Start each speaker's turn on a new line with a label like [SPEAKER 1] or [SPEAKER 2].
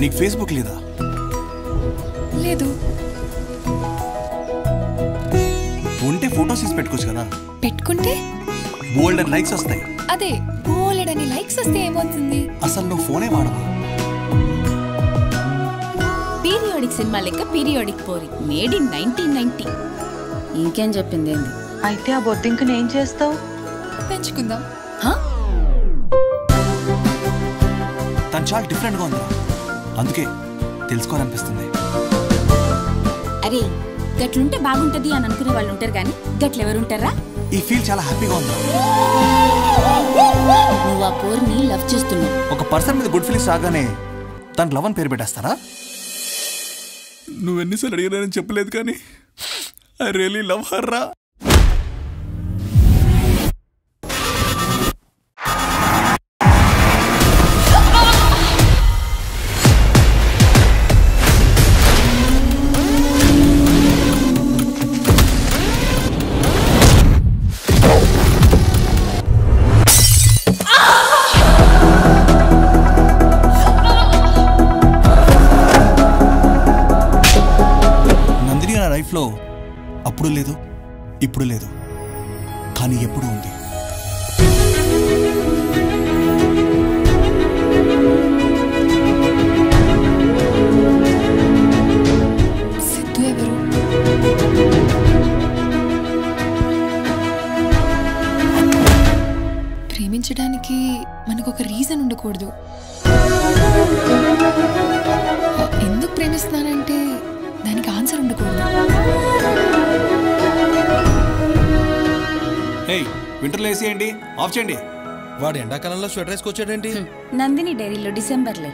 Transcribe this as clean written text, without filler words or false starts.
[SPEAKER 1] నీకు ఫేస్బుక్ లేదా?
[SPEAKER 2] లేదు.
[SPEAKER 1] ఉంటే ఫోటోస్ తీసి పెట్టుకోవచ్చు కదా.
[SPEAKER 2] పెట్టుకుంటే
[SPEAKER 1] బోల్డ్ అండ్ లైక్స్ వస్తాయి.
[SPEAKER 2] అదే బోల్డ్ అని లైక్స్ వస్తే ఏమవుతుంది?
[SPEAKER 1] అసలు నువ్వు ఫోనే వాడవా?
[SPEAKER 3] పీరియాడిక్ సినిమా లెక్క పీరియాడిక్ పోరి మేడ్ ఇన్ 1990. ఇంకేం చెప్పింది ఏంది?
[SPEAKER 4] అయితే ఆ బొద్దింకని ఏం చేస్తావు?
[SPEAKER 2] పెంచుకుందాం.
[SPEAKER 1] తను చాలా డిఫరెంట్గా ఉంది, అందుకే తెలుసుకోవాలనిపిస్తుంది.
[SPEAKER 3] అరే గట్లుంటే బాగుంటది అని అనుకునే వాళ్ళు ఉంటారు కానీ గట్లెవరుంటారా?
[SPEAKER 1] ఈ ఫీల్ చాలా హ్యాపీగా ఉంది.
[SPEAKER 3] నువ్వు ఆ పోర్ని లవ్ చేస్తున్నావు.
[SPEAKER 1] ఒక పర్సన్ మీద గుడ్ ఫీలింగ్స్ రాగానే తను లవ్ అని పేరు పెట్టేస్తారా? నువ్వెన్నిసార్లు అడిగినానని చెప్పలేదు కానీ ఐ రియలీ లవ్ హర్ రా. లైఫ్లో అప్పుడు లేదు, ఇప్పుడు లేదు, కానీ ఎప్పుడు ఉంది.
[SPEAKER 2] సిద్ధు ఎవరు? ప్రేమించడానికి మనకు ఒక రీజన్ ఉండకూడదు. ఎందుకు ప్రేమిస్తున్నానంటే దానికి ఆన్సర్ ఉండకూడదు.
[SPEAKER 1] వింటర్లో వేసేయండి, ఆఫ్ చేయండి.
[SPEAKER 5] వాడు ఎండాకాలంలో స్వెటర్ వేసుకొచ్చాడేంటి?
[SPEAKER 3] నందిని డైరీలో డిసెంబర్లే.